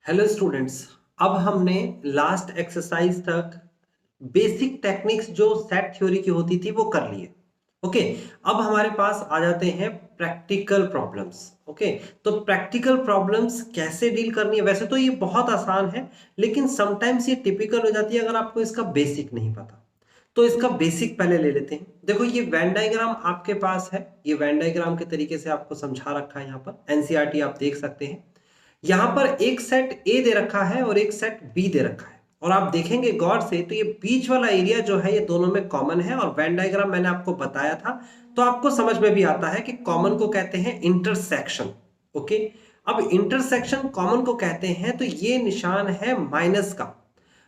Hello students. अब हमने last exercise तक बेसिक टेक्निक्स जो सेट थ्योरी की होती थी वो कर लिए। ओके, अब हमारे पास आ जाते हैं प्रैक्टिकल प्रॉब्लम्स। ओके, तो प्रैक्टिकल प्रॉब्लम्स कैसे डील करनी है, वैसे तो ये बहुत आसान है, लेकिन समटाइम्स ये टिपिकल हो जाती है अगर आपको इसका बेसिक नहीं पता। तो इसका बेसिक पहले ले लेते हैं। देखो, ये वेन डायग्राम आपके पास है, ये वेन डायग्राम के तरीके से आपको समझा रखा है। यहाँ पर एनसीईआरटी आप देख सकते हैं। यहां पर एक सेट ए दे रखा है और एक सेट बी दे रखा है, और आप देखेंगे गौर से तो ये बीच वाला एरिया जो है ये दोनों में कॉमन है, और वेन डायग्राम मैंने आपको बताया था तो आपको समझ में भी आता है कि कॉमन को कहते हैं इंटरसेक्शन। ओके, अब इंटरसेक्शन कॉमन को कहते हैं तो ये निशान है माइनस का।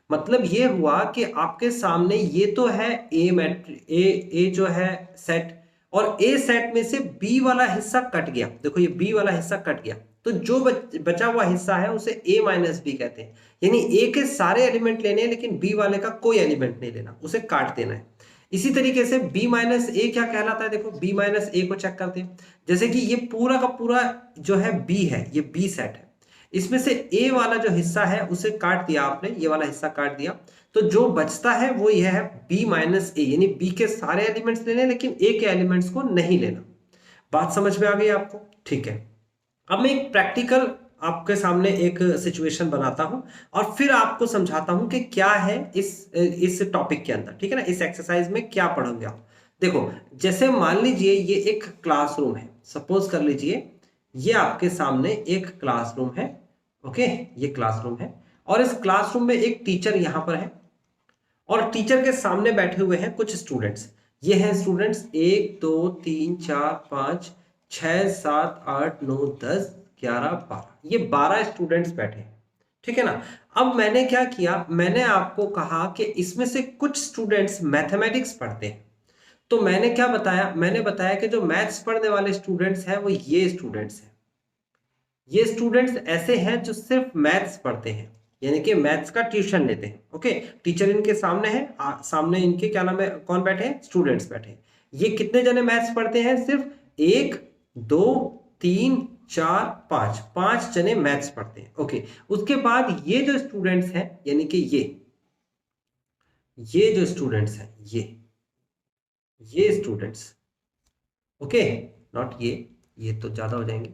मतलब ये हुआ कि आपके सामने ये तो है ए मैट्रिक्स, ए जो है सेट, और ए सेट में से बी वाला हिस्सा कट गया। देखो, ये बी वाला हिस्सा कट गया, तो जो बचा हुआ हिस्सा है उसे ए माइनस बी कहते हैं। यानी ए के सारे एलिमेंट लेने हैं लेकिन बी वाले का कोई एलिमेंट नहीं लेना, उसे काट देना है। इसी तरीके से बी माइनस ए क्या कहलाता है, देखो बी माइनस ए को चेक करते हैं। जैसे कि ये पूरा का पूरा जो है बी है, ये बी सेट है, इसमें से ए वाला जो हिस्सा है उसे काट दिया आपने, ये वाला हिस्सा काट दिया, तो जो बचता है वो यह है बी माइनस ए, यानी बी के सारे एलिमेंट्स लेने लेकिन ए के एलिमेंट्स को नहीं लेना। बात समझ में आ गई आपको? ठीक है, अब मैं एक प्रैक्टिकल आपके सामने एक सिचुएशन बनाता हूं और फिर आपको समझाता हूं कि क्या है इस टॉपिक के अंदर। ठीक है ना, इस एक्सरसाइज में क्या पढ़ोगे आप। देखो, जैसे मान लीजिए ये एक क्लासरूम है, सपोज कर लीजिए ये आपके सामने एक क्लासरूम है। ओके, ये क्लासरूम है और इस क्लासरूम में एक टीचर यहां पर है, और टीचर के सामने बैठे हुए हैं कुछ स्टूडेंट्स। ये हैं स्टूडेंट्स 1 2 3 4 5 6 7 8 9 10 11 12, ये 12 स्टूडेंट्स बैठे हैं। ठीक है ना। अब मैंने क्या किया, मैंने आपको कहा कि इसमें से कुछ स्टूडेंट्स मैथमेटिक्स पढ़ते हैं, तो मैंने क्या बताया, मैंने बताया कि जो मैथ्स पढ़ने वाले स्टूडेंट्स हैं वो ये स्टूडेंट्स हैं। ये स्टूडेंट्स ऐसे हैं जो सिर्फ मैथ्स पढ़ते हैं, यानी कि मैथ्स का ट्यूशन लेते हैं। ओके, टीचर इनके सामने है, सामने इनके क्या नाम है, कौन बैठे हैं, स्टूडेंट्स बैठे हैं। ये कितने जने मैथ्स पढ़ते हैं, सिर्फ 1 2 3 4 5, 5 जने मैथ्स पढ़ते हैं। ओके, उसके बाद ये जो स्टूडेंट्स हैं, यानी कि ये जो स्टूडेंट्स हैं, ये स्टूडेंट्स, ओके, नॉट ये तो ज्यादा हो जाएंगे।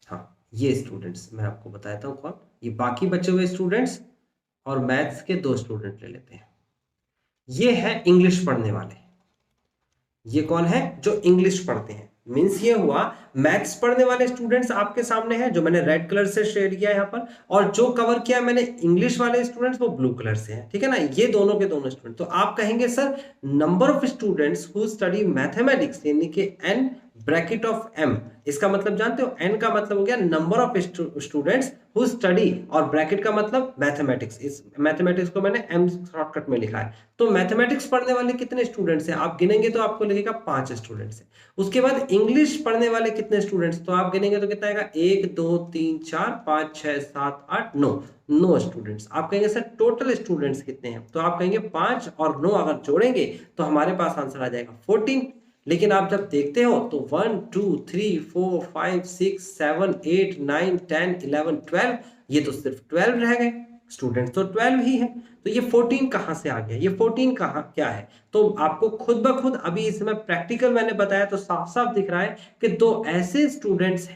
हाँ, ये स्टूडेंट्स मैं आपको बताता हूँ कौन, ये बाकी बचे हुए स्टूडेंट्स, और मैथ्स के 2 स्टूडेंट ले लेते हैं। ये है इंग्लिश पढ़ने वाले, ये कौन है, जो इंग्लिश पढ़ते हैं। मींस ये हुआ मैथ्स पढ़ने वाले स्टूडेंट्स आपके सामने हैं, जो मैंने रेड कलर से शेड किया यहाँ पर, और जो कवर किया मैंने इंग्लिश वाले स्टूडेंट्स वो ब्लू कलर से हैं। ठीक है ना, ये दोनों के दोनों स्टूडेंट। तो आप कहेंगे sir number of students who study mathematics, यानी कि एन ब्रैकेट ऑफ एम, इसका मतलब जानते हो, एन का मतलब हो गया number of students who study, और ब्रैकेट का मतलब मैथमेटिक्स। इस मैथमेटिक्स को मैंने एम शॉर्टकट में लिखा है। तो मैथमेटिक्स पढ़ने वाले कितने स्टूडेंट्स हैं, आप गिनेंगे तो आपको लगेगा 5 स्टूडेंट्स हैं। उसके बाद इंग्लिश पढ़ने वाले कितने स्टूडेंट्स, तो आप गिनेंगे तो कितना आएगा, 1 2 3 4 5 6 7 8 9 स्टूडेंट्स। आप कहेंगे सर टोटल स्टूडेंट्स कितने हैं, तो आप कहेंगे 5 और 9 अगर जोड़ेंगे तो हमारे पास आंसर आ जाएगा 14। लेकिन आप जब देखते हो तो 1 2 3 4 5 6 7 8 9 10 11 12, ये तो सिर्फ 12 रह गए, स्टूडेंट्स तो 12 ही है। तो ये 14 कहां से आ गया, ये 14 कहां क्या है, तो आपको खुद ब खुद अभी इसमें प्रैक्टिकल मैंने बताया तो साफ साफ दिख रहा है कि दो ऐसे स्टूडेंट्स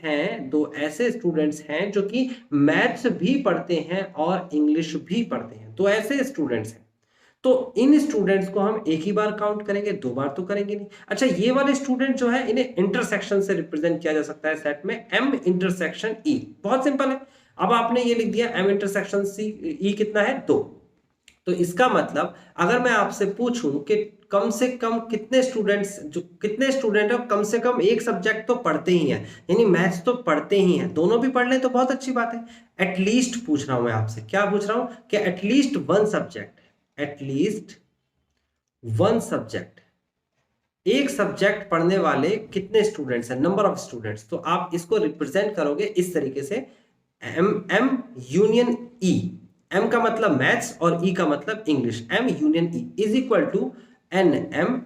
हैं जो कि मैथ्स भी पढ़ते हैं और इंग्लिश भी पढ़ते हैं, तो ऐसे स्टूडेंट्स हैं। तो इन स्टूडेंट्स को हम एक ही बार काउंट करेंगे, 2 बार तो करेंगे नहीं। अच्छा, ये वाले स्टूडेंट जो है इन्हें इंटरसेक्शन से रिप्रेजेंट किया जा सकता है सेट में, एम इंटरसेक्शन ई। बहुत सिंपल है, अब आपने ये लिख दिया एम इंटरसेक्शन सी ई कितना है, 2। तो इसका मतलब अगर मैं आपसे पूछूं कि कम से कम कितने स्टूडेंट है, कम से कम एक सब्जेक्ट तो पढ़ते ही हैं, यानी मैथ्स तो पढ़ते ही हैं, दोनों भी पढ़ ले तो बहुत अच्छी बात है। एटलीस्ट पूछ रहा हूं मैं आपसे, क्या पूछ रहा हूं कि at least one subject, at least one subject, एक सब्जेक्ट पढ़ने वाले कितने स्टूडेंट्स हैं, नंबर ऑफ स्टूडेंट्स। तो आप इसको रिप्रेजेंट करोगे इस तरीके से, एम यूनियन ई, एम का मतलब मैथ्स और ई का मतलब English, M union E is equal to N M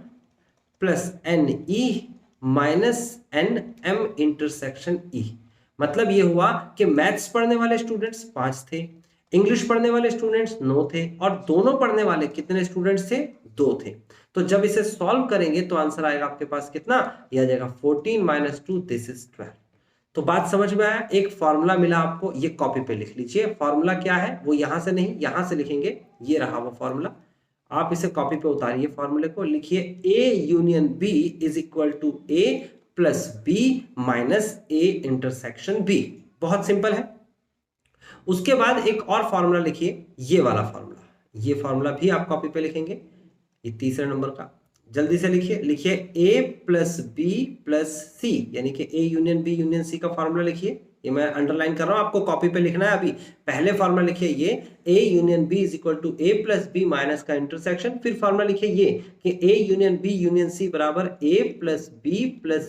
plus N E minus N M intersection E. मतलब ये हुआ कि मैथ्स पढ़ने वाले स्टूडेंट्स 5 थे, इंग्लिश पढ़ने वाले स्टूडेंट्स 9 थे, और दोनों पढ़ने वाले कितने स्टूडेंट्स थे? 2 थे। तो जब इसे सॉल्व करेंगे तो आंसर आएगा आपके पास कितना? ये आ जाएगा 14 माइनस 2, दिस इज 12। तो बात समझ में आया? एक फॉर्मूला मिला आपको, ये कॉपी पे लिख लीजिए। फॉर्मूला क्या है? वो यहां से नहीं, यहां से लिखेंगे। ये रहा वो फॉर्मूला, आप इसे कॉपी पे उतारिए, फॉर्मूले को लिखिए, A union B is equal to A plus B minus A intersection B. बहुत सिंपल है। उसके बाद एक और फॉर्मूला लिखिए, ये वाला फॉर्मूला, ये फॉर्मूला भी आप कॉपी पे लिखेंगे, ये तीसरे नंबर का। जल्दी से लिखिए, लिखिए A plus B plus C, यानी कि A union B union C का फॉर्मूला लिखिए। ये मैं अंडरलाइन कर रहा हूं, आपको कॉपी पे लिखना है। अभी पहले फॉर्मूला लिखिए ये A union B is equal to A plus B minus का इंटरसेक्शन। फिर फॉर्मूला लिखिए ये कि A union B union C बराबर A plus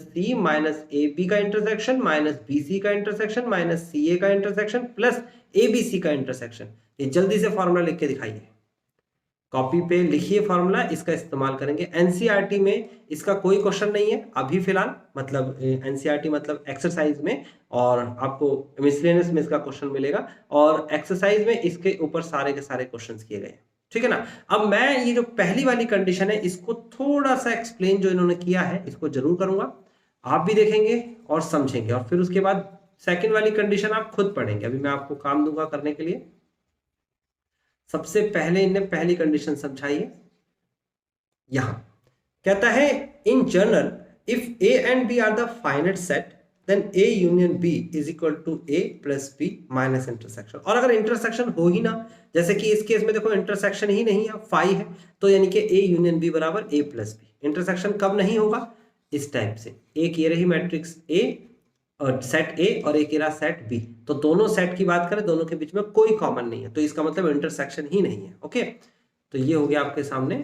C minus A B का इंटरसेक्शन माइनस बी सी का इंटरसेक्शन माइनस सी ए का intersection plus A B C का इंटरसेक्शन। ये जल्दी से फॉर्मूला लिख के दिखाइए, कॉपी पे लिखिए फॉर्मूला, इसका इस्तेमाल करेंगे। एनसीईआरटी में इसका कोई क्वेश्चन नहीं है अभी फिलहाल, मतलब एनसीईआरटी मतलब एक्सरसाइज में, और आपको मिसलेनियस में इसका क्वेश्चन मिलेगा, और एक्सरसाइज में इसके ऊपर सारे के सारे क्वेश्चंस किए गए हैं, ठीक है ना। अब मैं ये जो पहली वाली कंडीशन है इसको थोड़ा सा एक्सप्लेन जो इन्होंने किया है इसको जरूर करूंगा, आप भी देखेंगे और समझेंगे, और फिर उसके बाद सेकेंड वाली कंडीशन आप खुद पढ़ेंगे। अभी मैं आपको काम दूंगा करने के लिए। सबसे पहले इन्हें पहली कंडीशन समझाइए। यहां कहता है in general if A and B are the finite set then A union B is equal to A plus B minus intersection. और अगर इंटरसेक्शन हो ही ना, जैसे कि इस केस में देखो इंटरसेक्शन ही नहीं है, फाई है, तो यानी कि ए यूनियन बी बराबर ए प्लस बी। इंटरसेक्शन कब नहीं होगा? इस टाइप से, एक ये रही मैट्रिक्स ए और सेट ए और एक रहा सेट बी, तो दोनों सेट की बात करें, दोनों के बीच में कोई कॉमन नहीं है, तो इसका मतलब इंटरसेक्शन ही नहीं है। ओके, तो ये हो गया आपके सामने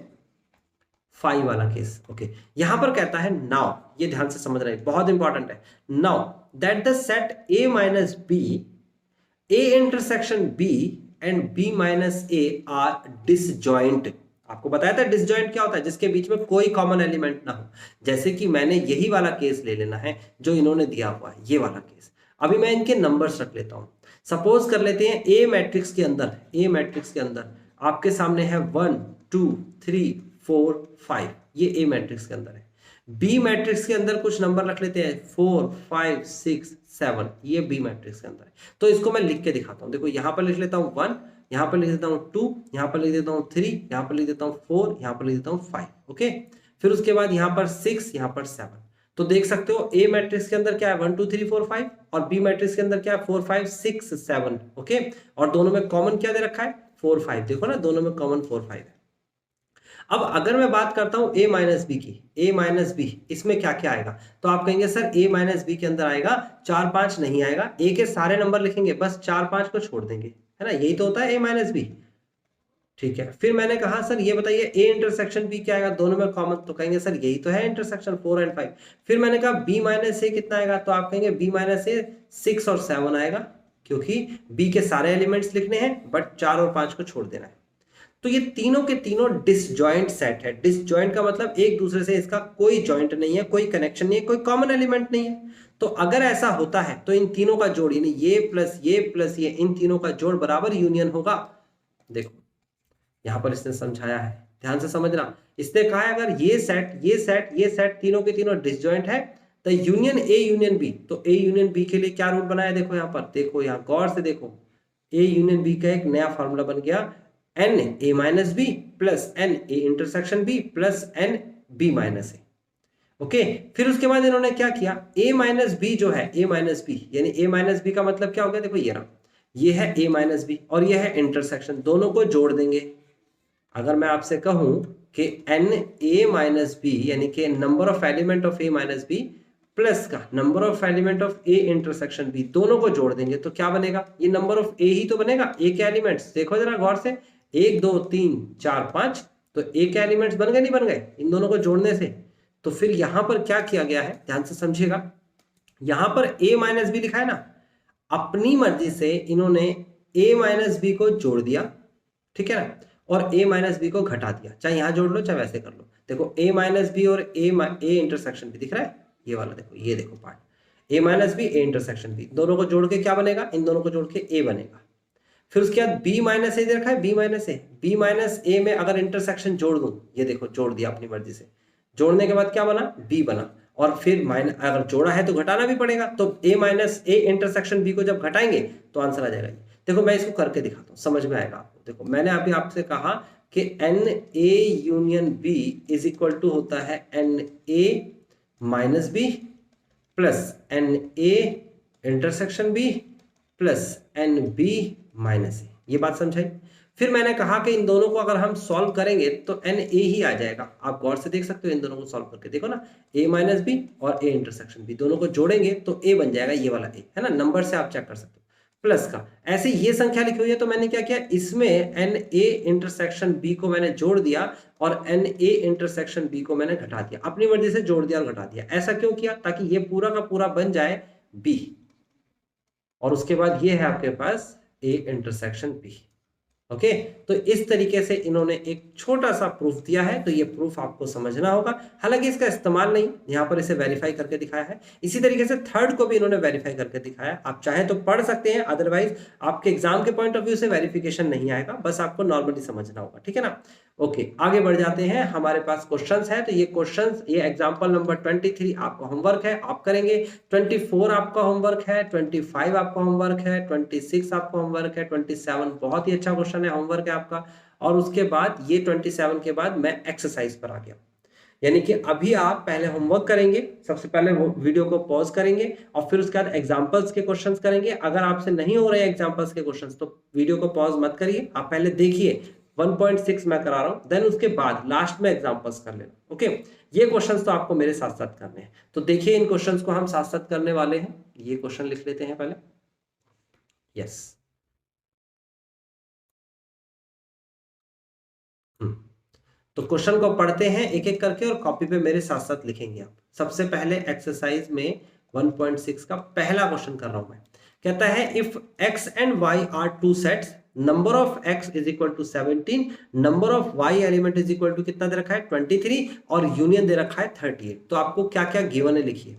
फाई वाला केस। ओके, यहां पर कहता है नाउ, ये ध्यान से समझ रहे हैं, बहुत इंपॉर्टेंट है। Now that the set A minus B, A intersection B and B minus A are disjoint. आपको बताया था डिसजॉइंट क्या होता है? जिसके बीच में कोई कॉमन एलिमेंट ना हो। जैसे कि मैंने यही वाला केस ले लेना है जो इन्होंने दिया हुआ है, ये वाला केस। अभी मैं इनके नंबर्स रख लेता हूं। सपोज कर लेते हैं ए मैट्रिक्स के अंदर, ए मैट्रिक्स के अंदर आपके सामने है 1 2 3 4 5, ये ए मैट्रिक्स के अंदर है। बी मैट्रिक्स के अंदर कुछ नंबर रख लेते हैं 4 5 6 7, ये बी मैट्रिक्स के अंदर है। तो इसको मैं लिख के दिखाता हूं। देखो यहां पर लिख लेता हूं 1, यहां पर लिख देता हूं 2, यहां पर लिख देता हूं 3, यहां पर लिख देता हूं 4, यहां पर लिख देता हूं 5। ओके, फिर उसके बाद यहां पर 6, यहां पर 7। तो देख सकते हो ए मैट्रिक्स के अंदर क्या है 1 2 3 4 5, और बी मैट्रिक्स के अंदर क्या है 4 5 6 7। ओके, और दोनों में कॉमन क्या दे रखा है 4 5, देखो ना दोनों में कॉमन 4 5 है। अब अगर मैं बात करता हूं a माइनस बी की, a माइनस बी, इसमें क्या क्या आएगा? तो आप कहेंगे सर a माइनस बी के अंदर आएगा 4 5 नहीं आएगा, a के सारे नंबर लिखेंगे, बस 4 5 को छोड़ देंगे, है ना, यही तो होता है a माइनस बी। ठीक है, फिर मैंने कहा सर ये बताइए a इंटरसेक्शन b क्या आएगा? दोनों में कॉमन, तो कहेंगे सर यही तो है इंटरसेक्शन 4 एंड 5। फिर मैंने कहा b माइनस a कितना आएगा? तो आप कहेंगे b माइनस a 6 और 7 आएगा, क्योंकि b के सारे एलिमेंट्स लिखने हैं बट 4 और 5 को छोड़ देना है। तो ये तीनों के तीनों डिसजॉइंट सेट है। डिसजॉइंट का मतलब एक दूसरे से इसका कोई जॉइंट नहीं है, कोई कनेक्शन नहीं है, कोई कॉमन एलिमेंट नहीं है। तो अगर ऐसा होता है तो इन तीनों का जोड़, यानी ये प्लस ये, इन तीनों का जोड़ बराबर यूनियन होगा। देखो यहां पर इसने समझाया है, ध्यान से समझना। इसने कहा है अगर ये सेट ये सेट ये सेट तीनों के तीनों डिसजॉइंट है तो यूनियन ए यूनियन बी, तो ए यूनियन बी के लिए क्या रूल बनाया? देखो यहां पर, देखो यहां गौर से देखो, ए यूनियन बी का एक नया फॉर्मूला बन गया, N A minus B plus N A intersection B plus N B minus A. Okay, फिर उसके बाद इन्होंने क्या किया, ए माइनस बी जो है, ए माइनस बी यानी ए माइनस बी का मतलब क्या हो गया? देखो ये रहा, ये है ए माइनस बी और ये है इंटरसेक्शन, दोनों को जोड़ देंगे। अगर मैं आपसे कहूं कि एन ए माइनस बी यानी कि number of element of A minus B plus का number of element of A intersection B, दोनों को जोड़ देंगे तो क्या बनेगा? ये नंबर ऑफ ए ही तो बनेगा, ए के एलिमेंट्स। देखो जरा गौर से, 1 2 3 4 5, तो ए के एलिमेंट्स बन गए नहीं बन गए इन दोनों को जोड़ने से? तो फिर यहां पर क्या किया गया है, ध्यान से समझिएगा। यहां पर a माइनस बी लिखा है ना, अपनी मर्जी से इन्होंने a माइनस बी को जोड़ दिया, ठीक है ना, और a माइनस बी को घटा दिया। चाहे यहां जोड़ लो चाहे वैसे कर लो। देखो a माइनस बी और a इंटरसेक्शन भी दिख रहा है, ये वाला देखो, ये देखो part, A minus B, A intersection B, दोनों को जोड़ के क्या बनेगा, इन दोनों को जोड़ के ए बनेगा। फिर उसके बाद बी माइनस ए दे रखा है, B minus A, B minus ए में अगर इंटरसेक्शन जोड़ दूं, ये देखो जोड़ दिया अपनी मर्जी से, जोड़ने के बाद क्या बना, बी बना, और फिर माइनस अगर जोड़ा है तो घटाना भी पड़ेगा, तो ए माइनस ए इंटरसेक्शन बी को जब घटाएंगे तो आंसर आ जाएगा। देखो मैं इसको करके दिखाता हूँ, समझ में आएगा आपको। देखो मैंने अभी आपसे कहा कि N A union B is equal to होता है N A minus B plus N A intersection B plus N B minus A, ये बात समझाई। फिर मैंने कहा कि इन दोनों को अगर हम सॉल्व करेंगे तो एन ए ही आ जाएगा। आप गौर से देख सकते हो, इन दोनों को सॉल्व करके देखो ना, ए माइनस बी और ए इंटरसेक्शन बी, दोनों को जोड़ेंगे तो ए बन जाएगा, ये वाला ए है ना, नंबर से आप चेक कर सकते हो, प्लस का। ऐसे ये संख्या लिखी हुई है तो मैंने क्या किया, इसमें एन ए इंटरसेक्शन बी को मैंने जोड़ दिया और एन ए इंटरसेक्शन बी को मैंने घटा दिया, अपनी मर्जी से जोड़ दिया और घटा दिया। ऐसा क्यों किया, ताकि ये पूरा का पूरा बन जाए बी, और उसके बाद ये है आपके पास ए इंटरसेक्शन बी। ओके, तो इस तरीके से इन्होंने एक छोटा सा प्रूफ दिया है, तो ये प्रूफ आपको समझना होगा। हालांकि इसका इस्तेमाल नहीं, यहाँ पर इसे वेरीफाई करके दिखाया है। इसी तरीके से थर्ड को भी इन्होंने वेरीफाई करके दिखाया। आप चाहें तो पढ़ सकते हैं, अदरवाइज आपके एग्जाम के पॉइंट ऑफ व्यू से वेरिफिकेशन नहीं आएगा, बस आपको नॉर्मली समझना होगा, ठीक है ना। ओके, आगे बढ़ जाते हैं। हमारे पास क्वेश्चंस है, तो ये क्वेश्चंस, ये एग्जांपल नंबर 23 आपका होमवर्क है, आप करेंगे। 24 आपका होमवर्क है, 25 आपका होमवर्क है, 26 आपका होमवर्क है, 27 बहुत ही अच्छा क्वेश्चन है, होमवर्क है आपका। और उसके बाद ये 27 के बाद मैं एक्सरसाइज पर आ गया, यानी कि अभी आप पहले होमवर्क करेंगे, सबसे पहले वीडियो को पॉज करेंगे और फिर उसके बाद एग्जांपल्स के क्वेश्चंस करेंगे। अगर आपसे नहीं हो रहे हैं एग्जांपल्स के क्वेश्चंस तो वीडियो को पॉज मत करिए, आप पहले देखिए 1.6 मैं करा रहा हूं, देन उसके बाद लास्ट में एग्जांपल्स कर लेना। ओके, ये क्वेश्चंस तो आपको मेरे साथ साथ करने हैं, तो देखिए इन क्वेश्चंस को हम साथ साथ करने वाले हैं। ये क्वेश्चन लिख लेते हैं पहले, यस। तो क्वेश्चन को पढ़ते हैं एक एक करके और कॉपी पे मेरे साथ साथ लिखेंगे आप। सबसे पहले एक्सरसाइज में 1.6 का पहला क्वेश्चन कर रहा हूं मैं। कहता है if x and y are two sets, number of x is equal to 17, number of y element is equal to कितना दे रखा है 23 और यूनियन दे रखा है 38। तो आपको क्या क्या गिवन है लिखिए,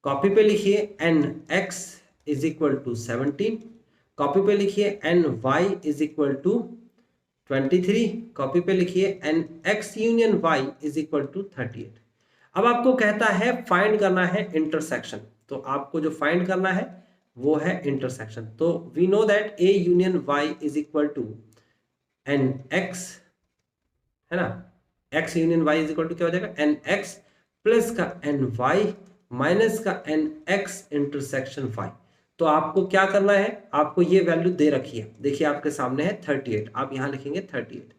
कॉपी पे लिखिए n x is equal to 17, copy पे लिखिए n y is equal to 23, copy पे लिखिए N X union y is equal to 38। अब आपको कहता है फाइंड करना है इंटरसेक्शन, तो आपको जो फाइंड करना है वो है इंटरसेक्शन। तो we know that a union y is equal to N X, है ना, x union y is equal to क्या हो जाएगा एन एक्स प्लस का एन वाई माइनस का एन एक्स इंटरसेक्शन y। तो आपको क्या करना है, आपको ये वैल्यू दे रखी है, देखिए आपके सामने है 38, आप यहां लिखेंगे 38।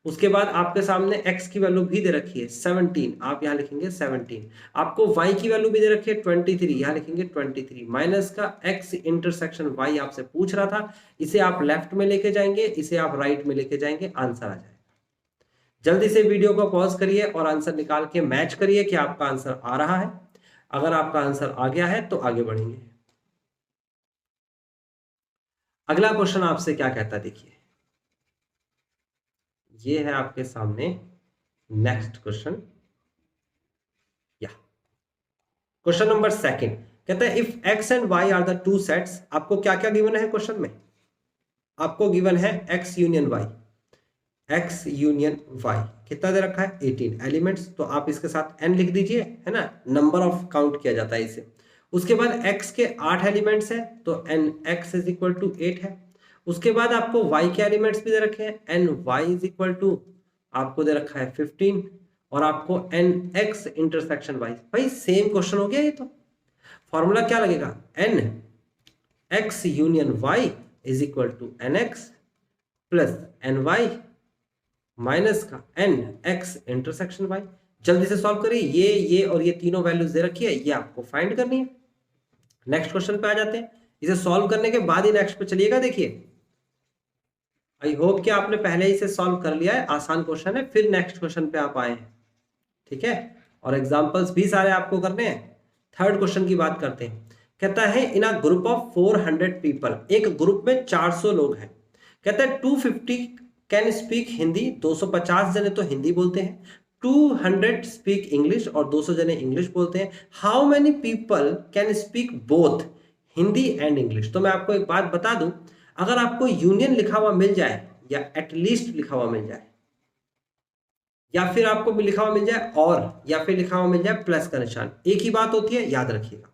उसके बाद आपके सामने x की वैल्यू भी दे रखी है 17, आप यहां लिखेंगे 17। आपको y की वैल्यू भी दे रखी है 23, यहां लिखेंगे 23 माइनस का x इंटरसेक्शन y आपसे पूछ रहा था, इसे आप लेफ्ट में लेके जाएंगे, इसे आप राइट में लेके जाएंगे, आंसर आ जाएगा। जल्दी से वीडियो को पॉज करिए और आंसर निकाल के मैच करिए कि आपका आंसर आ रहा है। अगर आपका आंसर आ गया है तो आगे बढ़ेंगे। अगला क्वेश्चन आपसे क्या कहता है, देखिए ये है आपके सामने नेक्स्ट क्वेश्चन, या क्वेश्चन नंबर सेकंड कहता है if x and y are the two sets. आपको क्या क्या गिवन है क्वेश्चन में, आपको गिवन है x union y, x union y कितना दे रखा है 18 एलिमेंट्स, तो आप इसके साथ n लिख दीजिए, है ना, नंबर ऑफ काउंट किया जाता है इसे। उसके बाद x के 8 एलिमेंट्स है तो n x is equal to 8 है। उसके बाद आपको y के एलिमेंट्स भी दे रखे हैं, n y is equal to आपको दे रखा है 15 और आपको n x इंटरसेक्शन y। भाई सेम क्वेश्चन हो गया ये, तो फॉर्मूला क्या लगेगा, n x union y is equal to n x plus n y minus का n x इंटरसेक्शन y। जल्दी से सॉल्व करिए, ये और ये तीनों वैल्यूज दे रखी है, ये आपको फाइंड करनी है। नेक्स्ट क्वेश्चन पे आ जाते हैं। इसे सॉल्व करने के बाद ही नेक्स्ट पे चलिएगा। देखिए आई होप कि आपने पहले ही इसे सॉल्व कर लिया है, आसान क्वेश्चन है, फिर नेक्स्ट क्वेश्चन पे आप आए हैं, ठीक है, और एग्जांपल्स भी सारे आपको करने हैं। थर्ड क्वेश्चन की बात करते हैं। कहता है in a group of 400 people, एक ग्रुप में 400 लोग हैं। कहता है 250 कैन स्पीक हिंदी, 250 जने तो हिंदी बोलते हैं, 200 स्पीक इंग्लिश और 200 जने इंग्लिश बोलते हैं। How many people can speak both Hindi and English. तो मैं आपको एक बात बता दूं, अगर आपको यूनियन लिखा हुआ मिल जाए या एटलीस्ट लिखा हुआ मिल जाए या फिर आपको लिखा हुआ मिल जाए और या फिर लिखा हुआ मिल जाए प्लस का निशान, एक ही बात होती है, याद रखिएगा।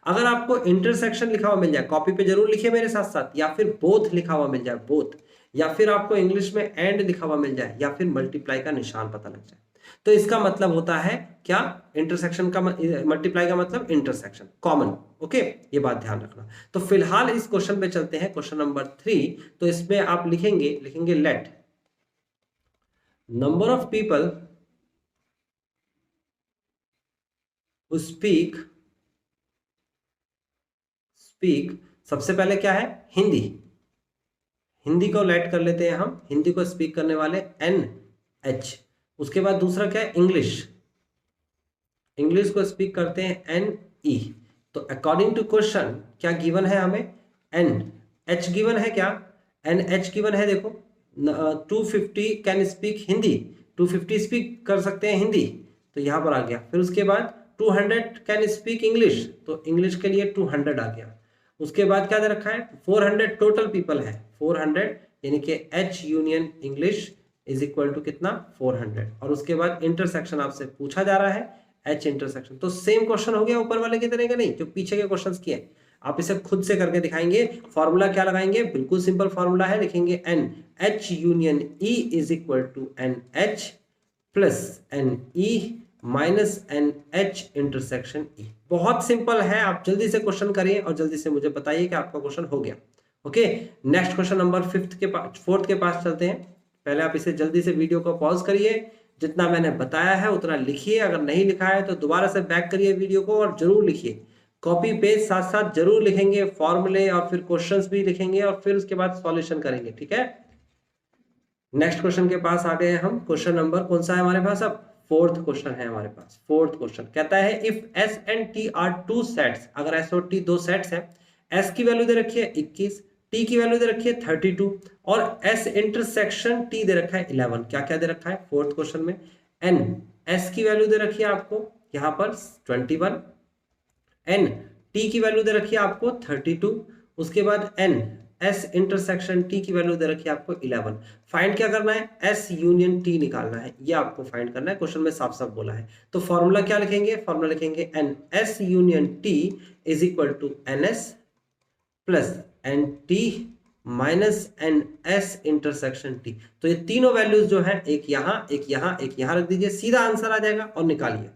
अगर आपको इंटरसेक्शन लिखा हुआ मिल जाए, कॉपी पे जरूर लिखिए मेरे साथ साथ, या फिर बोथ लिखा हुआ मिल जाए, बोथ, या फिर आपको इंग्लिश में एंड लिखा हुआ मिल जाए, या फिर मल्टीप्लाई का निशान पता लग जाए, तो इसका मतलब होता है क्या, इंटरसेक्शन का मल्टीप्लाई का मतलब इंटरसेक्शन, कॉमन। ओके, ये बात ध्यान रखना। तो फिलहाल इस क्वेश्चन पे चलते हैं, क्वेश्चन नंबर 3। तो इसमें आप लिखेंगे let number of people who speak सबसे पहले क्या है, हिंदी को लेट कर लेते हैं हम, हिंदी को स्पीक करने वाले NH। उसके बाद दूसरा क्या है, इंग्लिश को स्पीक करते हैं NE। तो अकॉर्डिंग टू क्वेश्चन क्या गिवन है हमें, NH गिवन है, क्या NH गिवन है, देखो 250 कैन स्पीक हिंदी, 250 स्पीक कर सकते हैं हिंदी, तो यहां पर आ गया। फिर उसके बाद 200 कैन स्पीक इंग्लिश, तो इंग्लिश के लिए 200 आ गया। उसके बाद क्या दे रखा है, 400 टोटल पीपल है, 400 यानी कि H union English is equal to कितना, 400। और उसके बाद इंटरसेक्शन आपसे पूछा जा रहा है, H इंटरसेक्शन। तो सेम क्वेश्चन हो गया ऊपर वाले की तरह का, नहीं जो पीछे के क्वेश्चंस किए, आप इसे खुद से करके दिखाएंगे। फॉर्मूला क्या लगाएंगे, बिल्कुल सिंपल फॉर्मूला है, लिखेंगे NH union E is equal to NH plus NE minus NH intersection E। बहुत सिंपल है, आप जल्दी से क्वेश्चन करिए और जल्दी से मुझे बताइए कि आपका क्वेश्चन हो गया। Okay, next question number 4th के पास चलते हैं। पहले आप इसे जल्दी से वीडियो को पॉज करिए, जितना मैंने बताया है उतना लिखिए, अगर नहीं लिखा है तो दोबारा से बैक करिए वीडियो को और जरूर लिखिए, कॉपी पेज साथ साथ जरूर लिखेंगे, फॉर्मूले और फिर क्वेश्चंस भी लिखेंगे और फिर उसके बाद सॉल्यूशन करेंगे, ठीक है। नेक्स्ट क्वेश्चन के पास आ गए हम। क्वेश्चन नंबर कौन सा है हमारे पास, अब 4th क्वेश्चन है हमारे पास। 4th क्वेश्चन कहता है if S and T are 2 sets, अगर S और T 2 सेट्स हैं, S की वैल्यू दे रखी है 21, T की वैल्यू दे रखी है 32 और S इंटरसेक्शन T दे रखा है 11। क्या क्या दे रखा है 4th क्वेश्चन में, N S की वैल्यू दे रखी है आपको यहाँ पर 21, N T की वैल्यू दे रखी है आपको 32, उसके बाद N S इंटरसेक्शन T की वैल्यू दे रखी है आपको 11। फाइंड क्या करना है, S यूनियन T निकालना है, ये आपको फाइंड करना है, क्वेश्चन में साफ साफ बोला है। तो फॉर्मूला क्या लिखेंगे, फॉर्मूला लिखेंगे NS union T is equal to NS plus NT minus NS intersection T। तो ये तीनों वैल्यूज जो है, एक यहाँ एक यहाँ एक यहाँ रख दीजिए, सीधा आंसर आ जाएगा और निकालिए,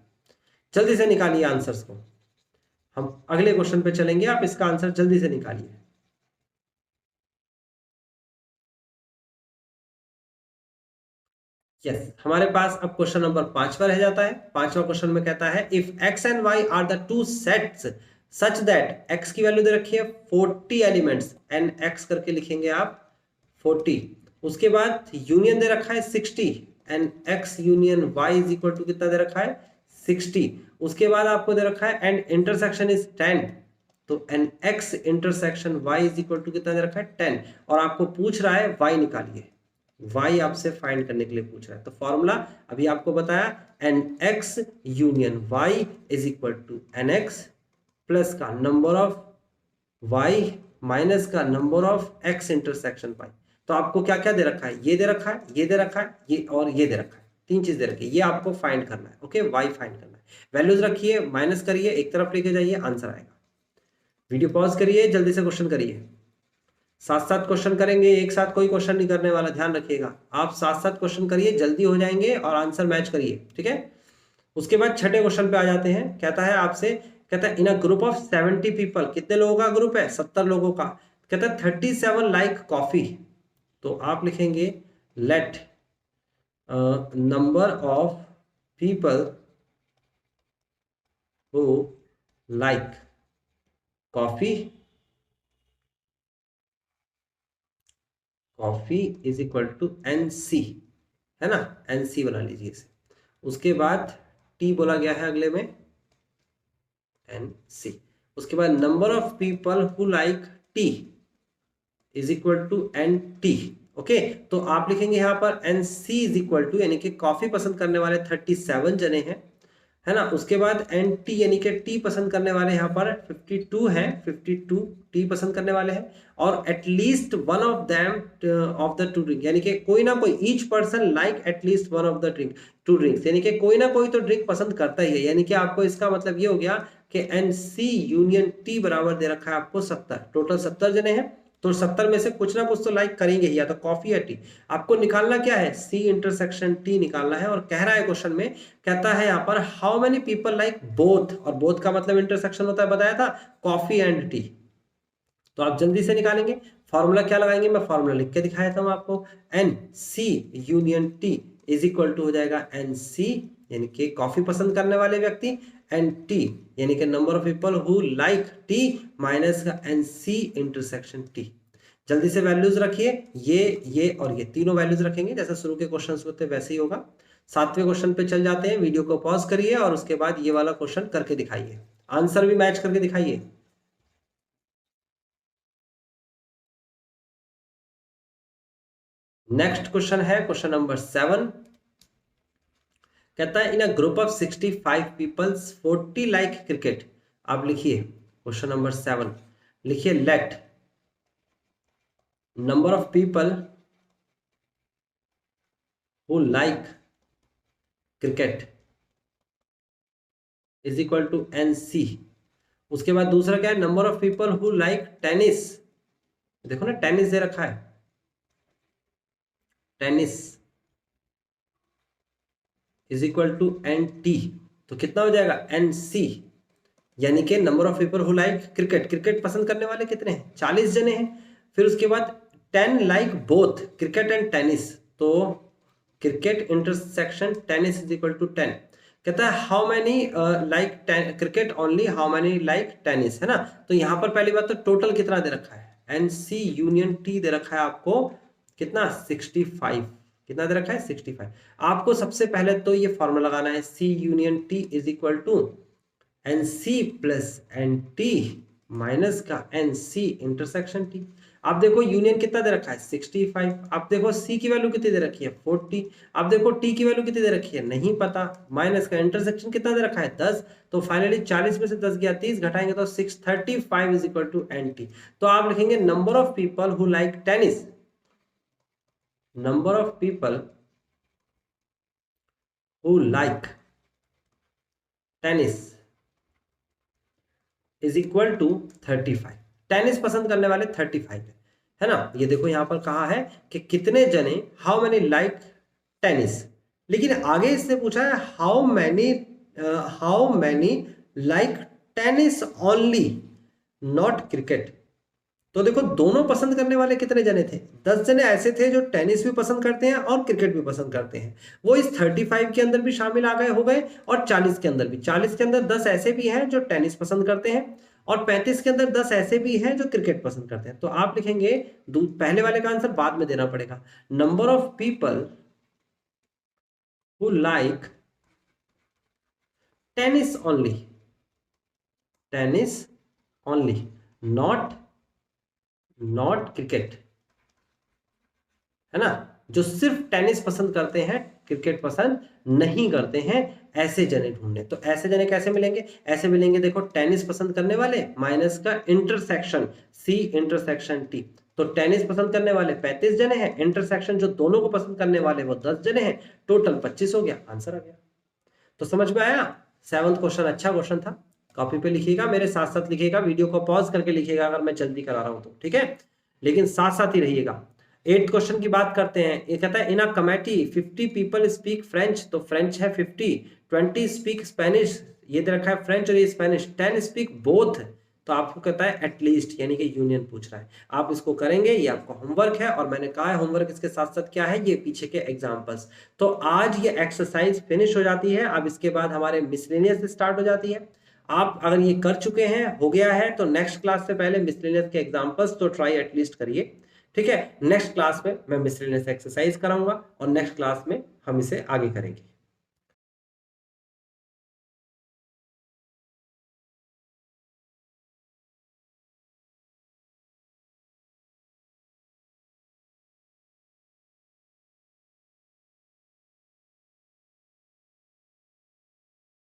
जल्दी से निकालिए आंसर्स को। हम अगले क्वेश्चन पे चलेंगे, आप इसका आंसर जल्दी से निकालिए। यस, हमारे पास अब क्वेश्चन नंबर 5वां रह जाता है। 5वां क्वेश्चन में कहता है if x and y are the two sets such that, x की वैल्यू दे रखी है 40 एलिमेंट्स, NX करके लिखेंगे आप 40। उसके बाद यूनियन दे रखा है 60, NX union y is equal to कितना दे रखा है 60। उसके बाद आपको दे रखा है एंड इंटरसेक्शन इज 10, तो NX intersection y is equal to कितना दे रखा है 10, और आपको पूछ रहा है y निकालिए, y आपसे फाइंड करने के लिए पूछ रहा है। तो फॉर्मूला अभी आपको बताया, NX union y is equal to NX plus का नंबर ऑफ y माइनस का नंबर ऑफ x इंटरसेक्शन पाई। तो आपको क्या क्या दे रखा है, ये दे रखा है, ये दे रखा है, ये और ये दे रखा है, तीन चीज दे रखी है, ये आपको फाइंड करना है। ओके, y फाइंड करना है, वैल्यूज रखिए, माइनस करिए, एक तरफ लेके जाइए, आंसर आएगा। वीडियो पॉज करिए, जल्दी से क्वेश्चन करिए, साथ साथ क्वेश्चन करेंगे, एक साथ कोई क्वेश्चन नहीं करने वाला, ध्यान रखिएगा। आप साथ साथ क्वेश्चन करिए, जल्दी हो जाएंगे और आंसर मैच करिए, ठीक है। उसके बाद छठे क्वेश्चन पे आ जाते हैं। कहता है आपसे, कहता है in a group of 70 people, कितने लोगों का ग्रुप है, 70 लोगों का। कहता है 37 लाइक कॉफी, तो आप लिखेंगे let number of people who like coffee is equal to NC, है ना, NC बना लीजिए इसे। उसके बाद T बोला गया है अगले में, NC। उसके बाद number of people who like T is equal to NT, okay, तो आप लिखेंगे यहाँ पर NC इज इक्वल टू, यानी कि कॉफी पसंद करने वाले 37 जने हैं, है ना। उसके बाद NT यानी कि टी पसंद करने वाले यहाँ पर 52 हैं, 52 टी पसंद करने वाले हैं। और at least one of them of the two drink, यानी कि कोई ना कोई, each person like at least one of the drink, two drinks, यानी कि कोई ना कोई तो ड्रिंक पसंद करता ही है। यानी कि आपको इसका मतलब ये हो गया कि NC यूनियन T बराबर दे रखा है आपको 70, टोटल 70 जने हैं, तो 70 में से कुछ ना कुछ तो लाइक करेंगे ही, या तो कॉफी या टी। आपको निकालना क्या है, C इंटरसेक्शन T निकालना है। और कह रहा है क्वेश्चन में, कहता है यहाँ पर how many people like both, और बोथ का मतलब इंटरसेक्शन होता है, बताया था, कॉफी एंड टी। तो आप जल्दी से निकालेंगे। फॉर्मूला क्या लगाएंगे, मैं फॉर्मूला लिख के दिखाया था आपको, NC union T is equal to हो जाएगा NC यानी कि कॉफी पसंद करने वाले व्यक्ति, एंड T यानी कि number of people who like T, minus का NC इंटरसेक्शन T। जल्दी से वैल्यूज रखिए, ये और ये तीनों वैल्यूज रखेंगे, जैसे शुरू के क्वेश्चन होते वैसे ही होगा। 7वें क्वेश्चन पे चल जाते हैं, वीडियो को पॉज करिए और उसके बाद ये वाला क्वेश्चन करके दिखाइए, आंसर भी मैच करके दिखाइए। नेक्स्ट क्वेश्चन है क्वेश्चन नंबर 7, कहता है in a group of 65 peoples 40 like cricket. आप लिखिए क्वेश्चन नंबर 7, लिखिए let number of people who like cricket is equal to NC। उसके बाद दूसरा क्या है, number of people who like tennis, देखो ना टेनिस दे रखा है, tennis is equal to NT। तो कितना हो जाएगा, NC यानी कि number of people who like cricket, cricket पसंद करने वाले कितने हैं, 40 जने हैं। फिर उसके बाद 10 like both cricket and tennis, तो cricket intersection tennis is equal to 10। कहता है how many like cricket only, how many like tennis, है ना। तो यहाँ पर पहली बात तो टोटल कितना दे रखा है, NC यूनियन T दे रखा है आपको कितना, 65। कितना दे रखा है, 65। आपको सबसे पहले तो ये फॉर्मूला लगाना है, C union T is equal to NC plus NT minus का NC इंटरसेक्शन T। आप देखो यूनियन कितना दे रखा है, 65। आप देखो C की वैल्यू कितनी दे रखी है, 40। आप देखो T की वैल्यू कितनी दे रखी है, नहीं पता, माइनस का इंटरसेक्शन कितना दे रखा है, 10। तो फाइनली 40 में से 10 गया, 30 घटाएंगे तो 635 इज इक्वल टू NT। तो आप लिखेंगे number of people who like tennis, number of people who like tennis is equal to 35। Tennis पसंद करने वाले 35 है ना। ये देखो यहां पर कहा है कि कितने जने, हाउ मेनी लाइक टेनिस, लेकिन आगे इससे पूछा है how many like tennis only, not cricket. तो देखो दोनों पसंद करने वाले कितने जने थे, 10 जने ऐसे थे जो टेनिस भी पसंद करते हैं और क्रिकेट भी पसंद करते हैं, वो इस 35 के अंदर भी शामिल आ गए हो गए, और 40 के अंदर भी, 40 के अंदर 10 ऐसे भी हैं जो टेनिस पसंद करते हैं, और 35 के अंदर 10 ऐसे भी हैं जो क्रिकेट पसंद करते हैं। तो आप लिखेंगे, पहले वाले का आंसर बाद में देना पड़ेगा, number of people who like tennis only, tennis only, not cricket, है ना। जो सिर्फ टेनिस पसंद करते हैं, क्रिकेट पसंद नहीं करते हैं, ऐसे जने ढूंढने। तो ऐसे जने कैसे मिलेंगे, ऐसे मिलेंगे, देखो टेनिस पसंद करने वाले माइनस का इंटरसेक्शन C इंटरसेक्शन T। तो टेनिस पसंद करने वाले 35 जने हैं, इंटरसेक्शन जो दोनों को पसंद करने वाले वो 10 जने हैं, टोटल 25 हो गया, आंसर आ गया। तो समझ में आया, 7th क्वेश्चन अच्छा क्वेश्चन था। कॉपी पे लिखिएगा, मेरे साथ साथ लिखिएगा, वीडियो को पॉज करके लिखिएगा अगर मैं जल्दी करा रहा हूं तो, ठीक है, लेकिन साथ साथ ही रहिएगा। 8th क्वेश्चन की बात करते हैं। ये कहता है in a committee 50 people speak French, तो फ्रेंच है 50, 20 स्पीक स्पेनिश, ये दे रखा है फ्रेंच और ये स्पेनिश, 10 स्पीक बोथ। तो आपको कहता है एटलीस्ट, यानी कि यूनियन पूछ रहा है, आप इसको करेंगे, ये आपका होमवर्क है। और मैंने कहा है होमवर्क इसके साथ साथ क्या है, ये पीछे के एग्जांपल्स। तो आज ये एक्सरसाइज फिनिश हो जाती है, अब इसके बाद हमारे मिसलेनियस स्टार्ट हो जाती है। आप अगर ये कर चुके हैं, हो गया है, तो नेक्स्ट क्लास से पहले मिसलेनियस के एग्जांपल्स तो ट्राई एटलीस्ट करिए, ठीक है। नेक्स्ट क्लास में मैं मिसलेनियस एक्सरसाइज कराऊंगा और नेक्स्ट क्लास में हम इसे आगे करेंगे।